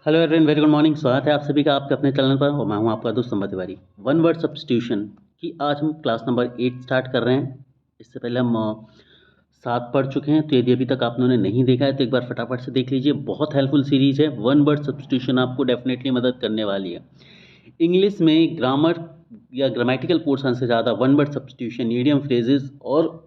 Hello everyone, very good morning. स्वागत है आप सभी का आपके अपने चैनल पर और मैं हूं आपका दोस्त Samba Tiwari. One word substitution की आज हम क्लास नंबर 8 स्टार्ट कर रहे हैं। इससे पहले हम 7 पढ़ चुके हैं, तो यदि अभी तक आपने नहीं देखा है तो एक बार फटाफट से देख लीजिए। बहुत हेल्पफुल सीरीज़ है। वन वर्ड सब्स्टिट्यूशन आपको डेफिनेटली मदद करने वाली है। इंग्लिश में ग्रामर या ग्रामेटिकल पोर्शन से ज़्यादा one word substitution, idiom, phrases और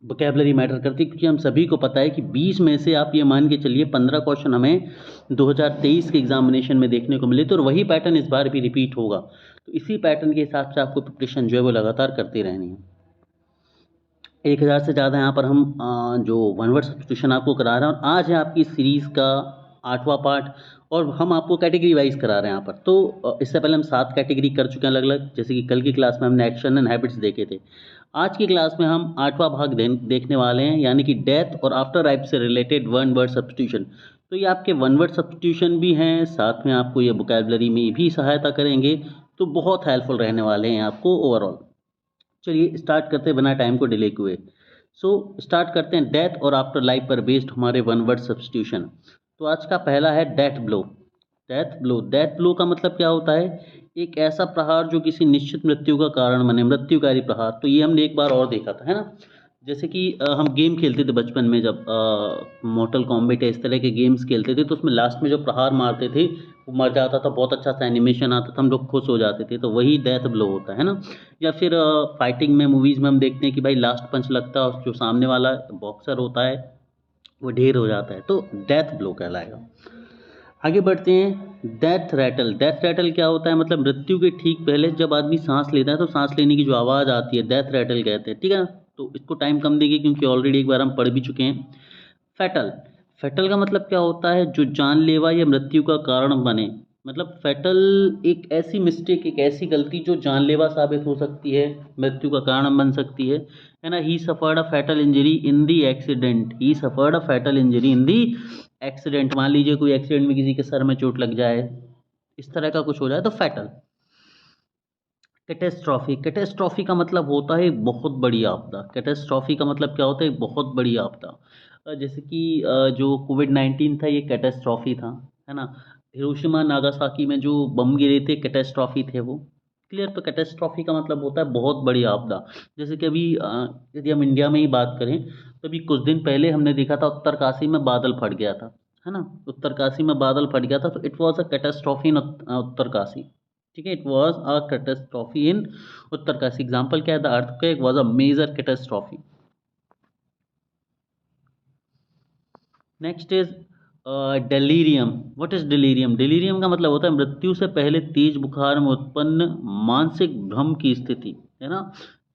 वोकैबलरी मैटर करती है, क्योंकि हम सभी को पता है कि 20 में से आप ये मान के चलिए 15 क्वेश्चन हमें 2023 के एग्जामिनेशन में देखने को मिले थे और वही पैटर्न इस बार भी रिपीट होगा। तो इसी पैटर्न के हिसाब से आपको प्रिपरेशन जो है वो लगातार करती रहनी है। 1000 से ज़्यादा यहाँ पर हम जो वन वर्ड सब्स्टिट्यूशन आपको करा रहे हैं, और आज है आपकी सीरीज़ का 8वां पार्ट और हम आपको कैटेगरी वाइज करा रहे हैं यहाँ पर। तो इससे पहले हम 7 कैटेगरी कर चुके हैं अलग अलग, जैसे कि कल की क्लास में हमने एक्शन एंड हैबिट्स देखे थे। आज की क्लास में हम 8वां भाग देखने वाले हैं, यानी कि डेथ और आफ्टर लाइफ से रिलेटेड वन वर्ड सब्स्टिट्यूशन। तो ये आपके वन वर्ड सब्स्टिट्यूशन भी हैं, साथ में आपको ये वोकैबलरी में भी सहायता करेंगे, तो बहुत हेल्पफुल रहने वाले हैं आपको ओवरऑल। चलिए स्टार्ट करते हैं बिना टाइम को डिले हुए। स्टार्ट करते हैं डेथ और आफ्टर लाइफ पर बेस्ड हमारे वन वर्ड सब्स्टिट्यूशन। तो आज का पहला है डेथ ब्लो। डेथ ब्लो का मतलब क्या होता है? एक ऐसा प्रहार जो किसी निश्चित मृत्यु का कारण बने, मृत्युकारी प्रहार। तो ये हमने एक बार और देखा था, है ना। जैसे कि हम गेम खेलते थे बचपन में, जब मोर्टल कॉम्बैट इस तरह के गेम्स खेलते थे, तो उसमें लास्ट में जो प्रहार मारते थे वो मर जाता था, बहुत अच्छा सा एनिमेशन आता था, हम लोग खुश हो जाते थे। तो वही डेथ ब्लो होता है ना। या फिर फाइटिंग में, मूवीज़ में हम देखते हैं कि भाई लास्ट पंच लगता है और जो सामने वाला बॉक्सर होता है वो ढेर हो जाता है, तो डेथ ब्लो कहलाएगा। आगे बढ़ते हैं। डेथ रैटल क्या होता है? मतलब मृत्यु के ठीक पहले जब आदमी सांस लेता है तो सांस लेने की जो आवाज़ आती है, डेथ रैटल कहते हैं, ठीक है ना। तो इसको टाइम कम देगी क्योंकि ऑलरेडी एक बार हम पढ़ भी चुके हैं। फैटल फैटल का मतलब क्या होता है? जो जानलेवा या मृत्यु का कारण बने। मतलब फैटल एक ऐसी मिस्टेक, एक ऐसी गलती जो जानलेवा साबित हो सकती है, मृत्यु का कारण बन सकती है ना। ही suffered a fatal injury in the accident. He suffered a fatal injury in the accident. मान लीजिए कोई एक्सीडेंट में किसी के सर में चोट लग जाए, इस तरह का कुछ हो जाए तो फैटल। कैटेस्ट्रॉफी का मतलब होता है एक बहुत बड़ी आपदा। कैटेस्ट्रॉफी का मतलब क्या होता है? एक बहुत बड़ी आपदा। जैसे कि जो कोविड-19 था, ये कैटेस्ट्रॉफी था, है ना। हिरोशिमा नागासाकी में जो बम गिरे थे, कैटेस्ट्रॉफी थे वो। क्लियर? तो कैटेस्ट्रॉफी का मतलब होता है बहुत बड़ी आपदा। जैसे कि अभी यदि हम इंडिया में ही बात करें, तो अभी कुछ दिन पहले हमने देखा था उत्तरकाशी में बादल फट गया था, है ना। उत्तरकाशी में बादल फट गया था, तो it was a catastrophe in Uttarkashi. ठीक है, it was a catastrophe in Uttarkashi. Example क्या है? The earthquake was a major catastrophe. Next is delirium. What is delirium? Delirium का मतलब होता है मृत्यु से पहले तेज बुखार में उत्पन्न मानसिक भ्रम की स्थिति, है ना।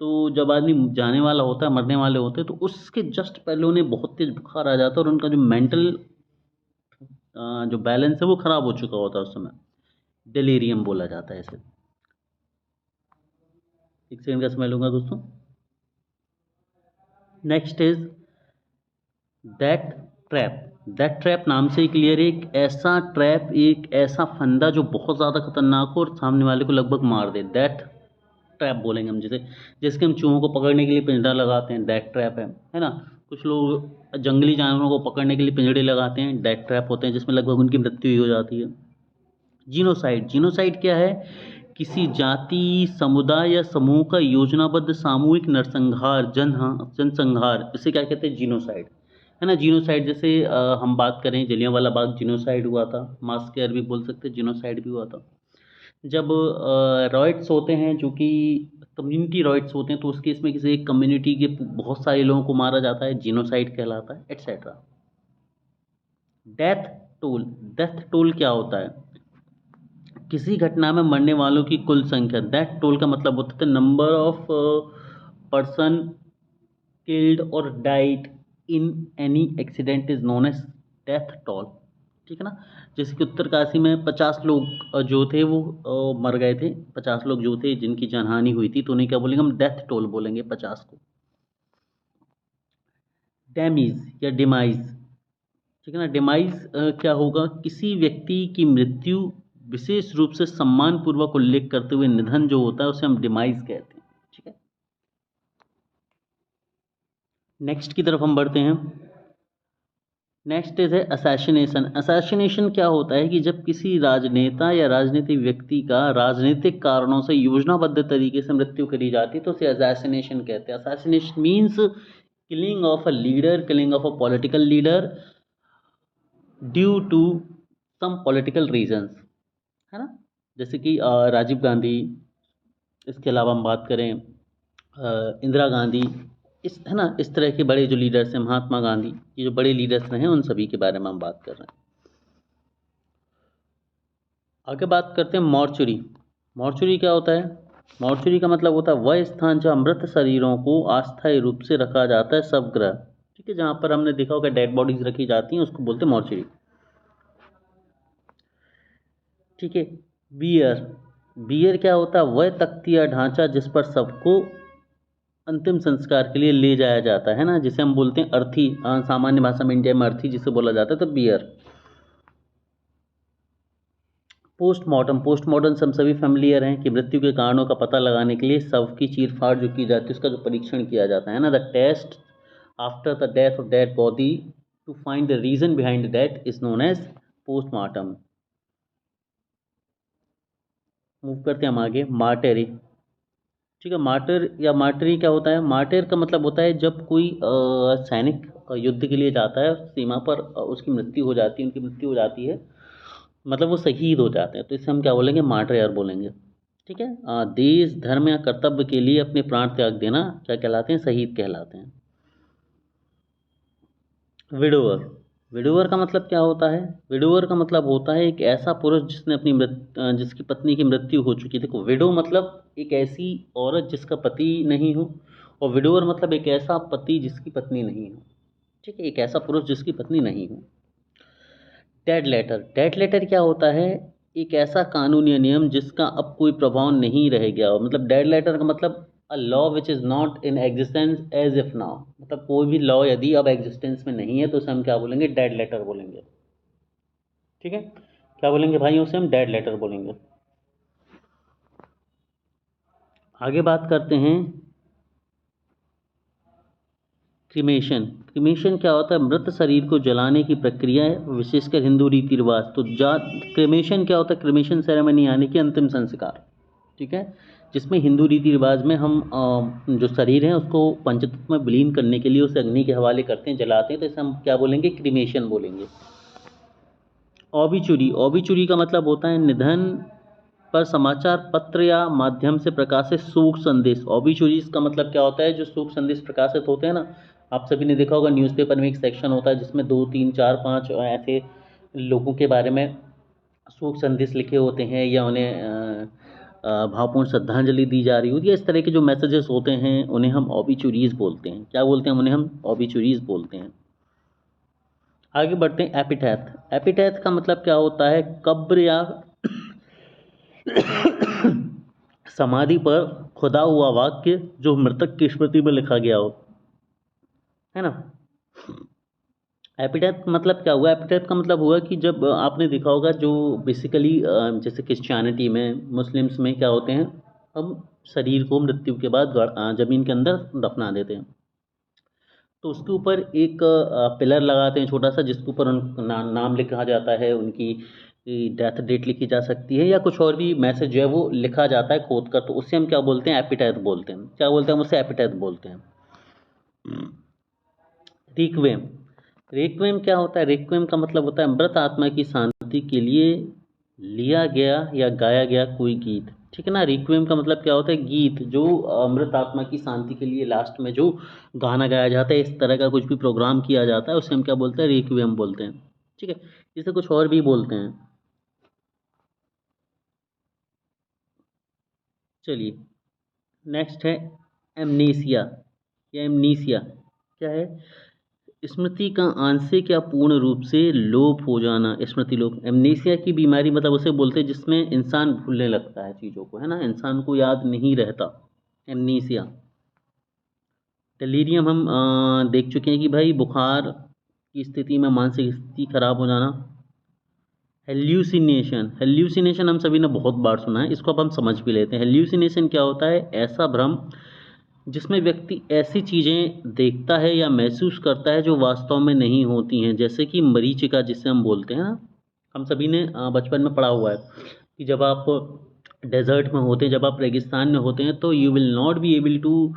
तो जब आदमी जाने वाला होता है, मरने वाले होते हैं, तो उसके जस्ट पहले उन्हें बहुत तेज बुखार आ जाता है और उनका जो मेंटल जो बैलेंस है वो खराब हो चुका होता है उस समय। डेलीरियम बोला जाता है इसे। एक सेकंड का समय लूंगा दोस्तों। Next is that trap. That trap नाम से ही क्लियर है, एक ऐसा ट्रैप, एक ऐसा फंदा जो बहुत ज़्यादा खतरनाक हो और सामने वाले को लगभग मार दे। दैट ट्रैप बोलेंगे हम जिसे। जैसे कि हम चूहों को पकड़ने के लिए पिंजरा लगाते हैं, दैट ट्रैप है ना। कुछ लोग जंगली जानवरों को पकड़ने के लिए पिंजरे लगाते हैं, दैट ट्रैप होते हैं, जिसमें लगभग उनकी मृत्यु ही हो जाती है। जीनोसाइड क्या है? किसी जाति, समुदाय या समूह का योजनाबद्ध सामूहिक नरसंहार, जनसंहार, इसे क्या कहते हैं? जीनोसाइड, है ना। जीनोसाइड जैसे हम बात करें, जलियांवाला बाग जीनोसाइड हुआ था, मास केयर भी बोल सकते हैं, जीनोसाइड भी हुआ था। जब रॉयट्स होते हैं, जो कि कम्युनिटी रॉयट्स होते हैं, तो उस केस में किसी एक कम्युनिटी के बहुत सारे लोगों को मारा जाता है, जीनोसाइड कहलाता है, etcetera. Death toll. Death toll क्या होता है? किसी घटना में मरने वालों की कुल संख्या। दैट टोल का मतलब होता है नंबर ऑफ पर्सन किल्ड और died in any accident is known as death toll. ठीक है ना। जैसे कि उत्तरकाशी में 50 लोग जो थे वो मर गए थे, 50 लोग जो थे जिनकी जानहानि हुई थी, तो उन्हें क्या बोलेंगे? हम डेथ टोल बोलेंगे 50 को। डैमीज या डिमाइज। ठीक है ना। डिमाइज क्या होगा? किसी व्यक्ति की मृत्यु, विशेष रूप से सम्मान पूर्वक उल्लेख करते हुए निधन जो होता है, उसे हम डिमाइज कहते हैं। ठीक है। नेक्स्ट की तरफ हम बढ़ते हैं। नेक्स्ट इज है असैसिनेशन। असैसिनेशन क्या होता है कि जब किसी राजनेता या राजनीतिक व्यक्ति का राजनीतिक कारणों से योजनाबद्ध तरीके से मृत्यु करी जाती है तो उसे असैसिनेशन कहते हैं। Assassination means killing of a leader, killing of a political leader due to some political reasons, है ना। जैसे कि राजीव गांधी, इसके अलावा हम बात करें इंदिरा गांधी, इस है ना, इस तरह के बड़े जो लीडर्स हैं, महात्मा गांधी, ये जो बड़े लीडर्स रहे हैं उन सभी के बारे में हम बात कर रहे हैं। आगे बात करते हैं मॉर्चुरी। मॉर्चुरी क्या होता है? मॉर्चुरी का मतलब होता है वह स्थान जहाँ मृत शरीरों को अस्थायी रूप से रखा जाता है, शवगृह। ठीक है, जहाँ पर हमने देखा होगा डेड बॉडीज रखी जाती हैं उसको बोलते हैं मॉर्चुरी। ठीक है। बियर, बियर क्या होता है? वह तख्ती या ढांचा जिस पर सबको अंतिम संस्कार के लिए ले जाया जाता है ना, जिसे हम बोलते हैं अर्थी, सामान्य भाषा में इंडिया में अर्थी जिसे बोला जाता है, तो बियर। पोस्टमार्टम, पोस्टमार्टम से हम सभी फेमिलियर हैं कि मृत्यु के कारणों का पता लगाने के लिए शव की चीरफाड़ जो की जाती है उसका जो परीक्षण किया जाता है ना, the test after the death of dead body to find the reason behind the death is known as postmortem. Move करते हैं हम आगे, मार्टेरी। ठीक है, मार्टर या मार्टरी क्या होता है? मार्टर का मतलब होता है जब कोई सैनिक युद्ध के लिए जाता है, सीमा पर उसकी मृत्यु हो जाती है, उनकी मृत्यु हो जाती है, मतलब वो शहीद हो जाते हैं, तो इसे हम क्या बोलेंगे? मार्टयर बोलेंगे। ठीक है। देश, धर्म या कर्तव्य के लिए अपने प्राण त्याग देना क्या कहलाते हैं? शहीद कहलाते हैं। विडोवर, विडोवर का मतलब क्या होता है? विडोवर का मतलब होता है एक ऐसा पुरुष जिसने अपनी जिसकी पत्नी की मृत्यु हो चुकी है। देखो, विडो मतलब एक ऐसी औरत जिसका पति नहीं हो, और विडोवर मतलब एक ऐसा पति जिसकी पत्नी नहीं हो। ठीक है, एक ऐसा पुरुष जिसकी पत्नी नहीं हो। डेड लेटर, डेड लेटर क्या होता है? एक ऐसा कानून या नियम जिसका अब कोई प्रभाव नहीं रह गया हो। मतलब डेड लेटर का मतलब a law which is not in existence as if now, मतलब कोई भी लॉ यदि अब एग्जिस्टेंस में नहीं है तो उसे हम क्या बोलेंगे? डेड लेटर बोलेंगे। ठीक है, क्या बोलेंगे भाई? उसे हम डेड लेटर बोलेंगे। आगे बात करते हैं क्रिमेशन। क्रिमेशन क्या होता है? मृत शरीर को जलाने की प्रक्रिया है, विशेषकर हिंदू रीति रिवाज। तो जा क्रिमेशन क्या होता है? क्रिमेशन सेरेमनी यानी कि अंतिम संस्कार। ठीक है, जिसमें हिंदू रीति रिवाज में हम जो शरीर है उसको पंचतत्व में विलीन करने के लिए उसे अग्नि के हवाले करते हैं, जलाते हैं, तो इसे हम क्या बोलेंगे? क्रिमेशन बोलेंगे। ऑबिचुरी, ऑबिचुरी का मतलब होता है निधन पर समाचार पत्र या माध्यम से प्रकाशित शोक संदेश। ऑबिचुरीज का मतलब क्या होता है? जो शोक संदेश प्रकाशित होते हैं ना, आप सभी ने देखा होगा न्यूज़पेपर में एक सेक्शन होता है जिसमें 2 3 4 5 ऐसे लोगों के बारे में शोक संदेश लिखे होते हैं, या उन्हें भावपूर्ण श्रद्धांजलि दी जा रही होती है। इस तरह के जो मैसेजेस होते हैं उन्हें हम ऑबिचुरीज बोलते हैं। क्या बोलते हैं? उन्हें हम ऑबिचुरीज बोलते हैं। आगे बढ़ते हैं एपिटैथ। एपिटैथ का मतलब क्या होता है? कब्र या समाधि पर खुदा हुआ वाक्य जो मृतक की स्मृति में लिखा गया हो, है ना। एपिटैथ मतलब क्या हुआ? एपिटैथ का मतलब हुआ कि जब आपने देखा होगा जो बेसिकली जैसे क्रिश्चियनिटी में, मुस्लिम्स में क्या होते हैं, हम शरीर को मृत्यु के बाद जमीन के अंदर दफना देते हैं, तो उसके ऊपर एक पिलर लगाते हैं छोटा सा, जिसके ऊपर नाम लिखा जाता है, उनकी डेथ डेट लिखी जा सकती है, या कुछ और भी मैसेज जो है वो लिखा जाता है खोद कर, तो उससे हम क्या बोलते हैं? एपिटैथ बोलते हैं। क्या बोलते हैं? हम उससे एपिटैथ बोलते हैं। रिक्वेम, रिक्वेम क्या होता है? रिक्वेम का मतलब होता है मृत आत्मा की शांति के लिए लिया गया या गाया गया कोई गीत। ठीक है ना। रिक्वेम का मतलब क्या होता है? गीत जो मृत आत्मा की शांति के लिए लास्ट में जो गाना गाया जाता है, इस तरह का कुछ भी प्रोग्राम किया जाता है उसे हम क्या बोलते हैं? रिक्वेम बोलते हैं। ठीक है, इसे कुछ और भी बोलते हैं। चलिए, नेक्स्ट है एमनीसिया या एमनीसिया। क्या है? स्मृति का आंशिक या पूर्ण रूप से लोप हो जाना, स्मृति लोप। एमनेसिया की बीमारी मतलब उसे बोलते हैं जिसमें इंसान भूलने लगता है चीज़ों को, है ना, इंसान को याद नहीं रहता, एमनेसिया। डेलीरियम हम देख चुके हैं कि भाई बुखार की स्थिति में मानसिक स्थिति खराब हो जाना। हेल्यूसिनेशन, हेल्यूसिनेशन हम सभी ने बहुत बार सुना है, इसको अब हम समझ भी लेते हैं। हेल्यूसिनेशन क्या होता है? ऐसा भ्रम जिसमें व्यक्ति ऐसी चीज़ें देखता है या महसूस करता है जो वास्तव में नहीं होती हैं, जैसे कि मरीचिका जिसे हम बोलते हैं ना, हम सभी ने बचपन में पढ़ा हुआ है कि जब आप डेजर्ट में होते हैं, जब आप रेगिस्तान में होते हैं, तो you will not be able two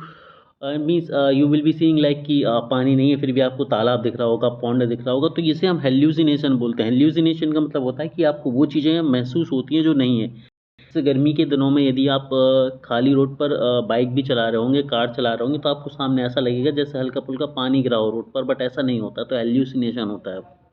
means you will be seeing like कि पानी नहीं है फिर भी आपको तालाब दिख रहा होगा, पॉन्ड दिख रहा होगा, तो इसे हम हेल्यूसिनेशन बोलते हैं। हेल्यूसिनेशन का मतलब होता है कि आपको वो चीज़ें महसूस होती हैं जो नहीं है। जैसे गर्मी के दिनों में यदि आप खाली रोड पर बाइक भी चला रहे होंगे, कार चला रहे होंगे, तो आपको सामने ऐसा लगेगा जैसे हल्का फुल्का पानी गिरा हो रोड पर, बट ऐसा नहीं होता, तो हेल्यूसिनेशन होता है।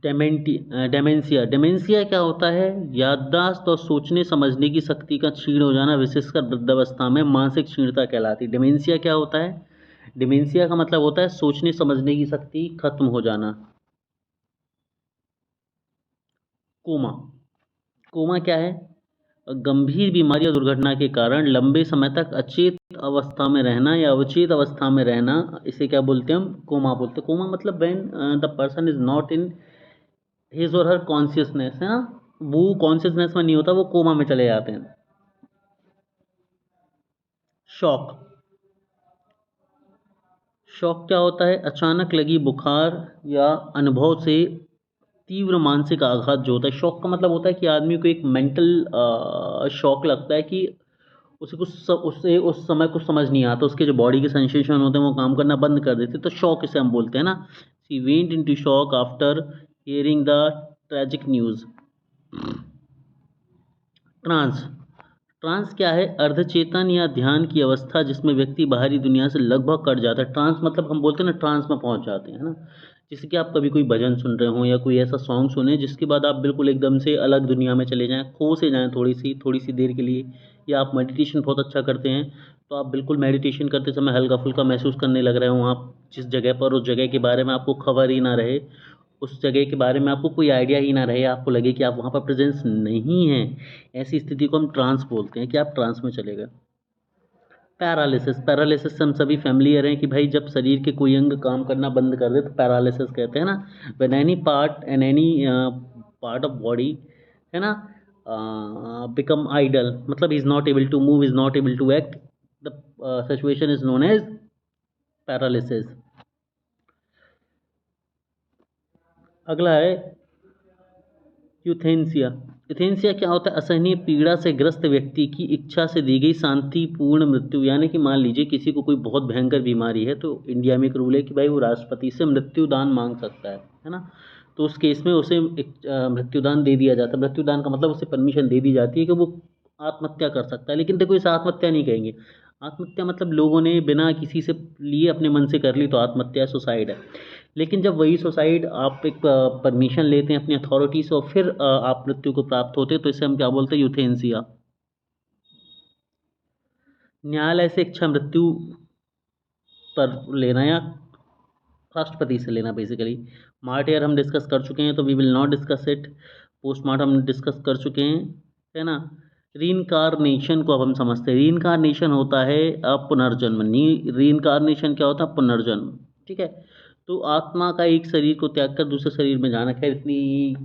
डेमेंशिया, डेमेंशिया क्या होता है? याददाश्त और सोचने समझने की शक्ति का क्षीण हो जाना, विशेषकर वृद्धावस्था में मानसिक क्षीणता कहलाती है। डेमेंशिया क्या होता है? डिमेंशिया का मतलब होता है सोचने समझने की शक्ति खत्म हो जाना। कोमा, कोमा क्या है? गंभीर बीमारी या दुर्घटना के कारण लंबे समय तक अचेत अवस्था में रहना या अवचेत अवस्था में रहना, इसे क्या बोलते हैं? हम कोमा बोलते हैं। कोमा मतलब when the person is not in his और हर कॉन्शियसनेस, है ना, वो कॉन्शियसनेस में नहीं होता, वो कोमा में चले जाते हैं। शॉक, शॉक क्या होता है? अचानक लगी बुखार या अनुभव से तीव्र मानसिक आघात जो होता है। शॉक का मतलब होता है कि आदमी को एक मेंटल शॉक लगता है कि उसे उससे उस समय कुछ समझ नहीं आता, उसके जो बॉडी के सेंसेशन होते हैं वो काम करना बंद कर देते हैं, तो शॉक इसे हम बोलते हैं ना। She went into shock after hearing the tragic news. Trance, trance क्या है? अर्धचेतन या ध्यान की अवस्था जिसमें व्यक्ति बाहरी दुनिया से लगभग कट जाता है। ट्रांस मतलब हम बोलते हैं ना, ट्रांस में पहुंच जाते हैं, है ना। जैसे कि आप कभी कोई भजन सुन रहे हो या कोई ऐसा सॉन्ग सुने जिसके बाद आप बिल्कुल एकदम से अलग दुनिया में चले जाएं, खो से जाएं थोड़ी सी देर के लिए, या आप मेडिटेशन बहुत अच्छा करते हैं, तो आप बिल्कुल मेडिटेशन करते समय हल्का फुल्का महसूस करने लग रहे हो, आप जिस जगह पर, उस जगह के बारे में आपको खबर ही ना रहे, उस जगह के बारे में आपको कोई आइडिया ही ना रहे, आपको लगे कि आप वहाँ पर प्रेजेंस नहीं हैं, ऐसी स्थिति को हम ट्रांस बोलते हैं, कि आप ट्रांस में चले गए। पैरालिसिस, पैरालिसिस से हम सभी फैमिलियर हैं कि भाई जब शरीर के कोई अंग काम करना बंद कर दे तो पैरालिसिस कहते हैं ना। When any part and any part of body, है ना, बिकम आइडल, मतलब is not able to move, is not able to act, the situation is known as paralysis. अगला है यूथेंसिया। यूथेंसिया क्या होता है? असहनीय पीड़ा से ग्रस्त व्यक्ति की इच्छा से दी गई शांतिपूर्ण मृत्यु, यानी कि मान लीजिए किसी को कोई बहुत भयंकर बीमारी है, तो इंडिया में एक रूल है कि भाई वो राष्ट्रपति से मृत्युदान मांग सकता है ना। तो उस केस में उसे एक मृत्युदान दे दिया जाता है। मृत्युदान का मतलब उसे परमिशन दे दी जाती है कि वो आत्महत्या कर सकता है। लेकिन देखो, इसे आत्महत्या नहीं कहेंगे। आत्महत्या मतलब लोगों ने बिना किसी से लिए अपने मन से कर ली तो आत्महत्या, सुसाइड है। लेकिन जब वही सुसाइड आप एक परमिशन लेते हैं अपनी अथॉरिटी से और फिर आप मृत्यु को प्राप्त होते हैं, तो इसे हम क्या बोलते हैं? यूथेंसिया। न्यायालय से इच्छा मृत्यु पर लेना या राष्ट्रपति से लेना बेसिकली। मार्टियर हम डिस्कस कर चुके हैं, तो we will not discuss it. Postmortem discuss कर चुके हैं, है ना। रीइंकारनेशन को अब हम समझते हैं। रीइंकारनेशन होता है पुनर्जन्म। नी रीइंकारनेशन क्या होता है? पुनर्जन्म, ठीक है। तो आत्मा का एक शरीर को त्याग कर दूसरे शरीर में जाना। खैर इतनी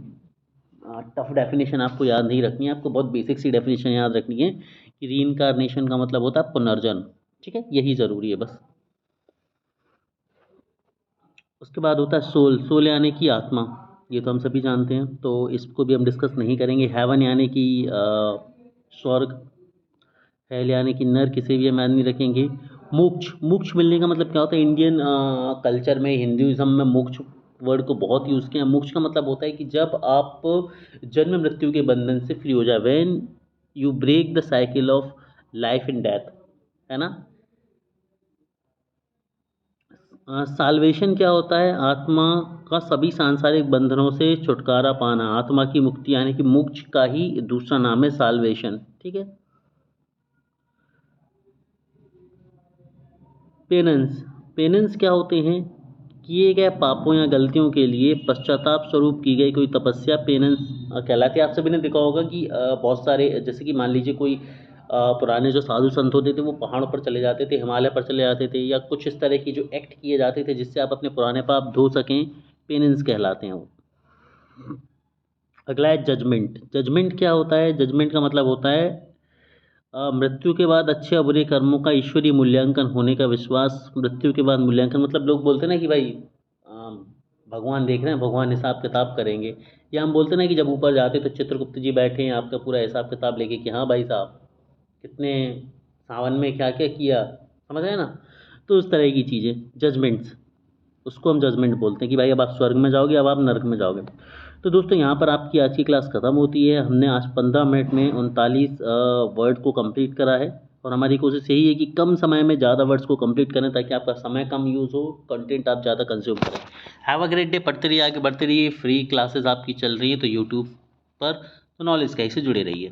टफ डेफिनेशन आपको याद नहीं रखनी है, आपको बहुत बेसिक सी डेफिनेशन याद रखनी है कि रीइंकारनेशन का मतलब होता है पुनर्जन्म, ठीक है, यही ज़रूरी है बस। उसके बाद होता है सोल, सोल यानी कि आत्मा, ये तो हम सभी जानते हैं, तो इसको भी हम डिस्कस नहीं करेंगे। हेवन यानी कि स्वर्ग, हेल यानी कि नर, किसी भी हम याद नहीं रखेंगे। मोक्ष, मोक्ष मिलने का मतलब क्या होता है? इंडियन कल्चर में, हिंदुइज्म में मोक्ष वर्ड को बहुत यूज़ किया। मोक्ष का मतलब होता है कि जब आप जन्म मृत्यु के बंधन से फ्री हो जाए, when you break the cycle of life and death, है ना। साल्वेशन क्या होता है? आत्मा का सभी सांसारिक बंधनों से छुटकारा पाना, आत्मा की मुक्ति, यानी कि मोक्ष का ही दूसरा नाम है साल्वेशन, ठीक है। पेनेंस, पेनेंस क्या होते हैं? किए गए पापों या गलतियों के लिए पश्चाताप स्वरूप की गई कोई तपस्या पेनेंस कहलाती है। आप सभी ने देखा होगा कि बहुत सारे, जैसे कि मान लीजिए कोई पुराने जो साधु संत होते थे वो पहाड़ों पर चले जाते थे, हिमालय पर चले जाते थे, या कुछ इस तरह की जो एक्ट किए जाते थे जिससे आप अपने पुराने पाप धो सकें, पेनेंस कहलाते हैं वो। अगला है जजमेंट। जजमेंट क्या होता है? जजमेंट का मतलब होता है मृत्यु के बाद अच्छे और बुरे कर्मों का ईश्वरीय मूल्यांकन होने का विश्वास। मृत्यु के बाद मूल्यांकन मतलब लोग बोलते हैं ना कि भाई भगवान देख रहे हैं, भगवान हिसाब किताब करेंगे। या हम बोलते हैं ना कि जब ऊपर जाते तो चित्रगुप्त जी बैठे हैं आपका पूरा हिसाब किताब लेके कि हाँ भाई साहब कितने सावन में क्या क्या किया, समझ रहे हैं ना। तो उस तरह की चीज़ें जजमेंट्स, उसको हम जजमेंट बोलते हैं कि भाई अब आप स्वर्ग में जाओगे, अब आप नरक में जाओगे। तो दोस्तों यहाँ पर आपकी आज की क्लास ख़त्म होती है। हमने आज 15 मिनट में 39 वर्ड को कंप्लीट करा है और हमारी कोशिश यही है कि कम समय में ज़्यादा वर्ड्स को कंप्लीट करें ताकि आपका समय कम यूज़ हो, कंटेंट आप ज़्यादा कंज्यूम करें। Have a great day. पढ़ते रहिए, आगे बढ़ते रहिए। फ्री क्लासेस आपकी चल रही हैं तो यूट्यूब पर, तो नॉलेज कैसे जुड़े रहिए।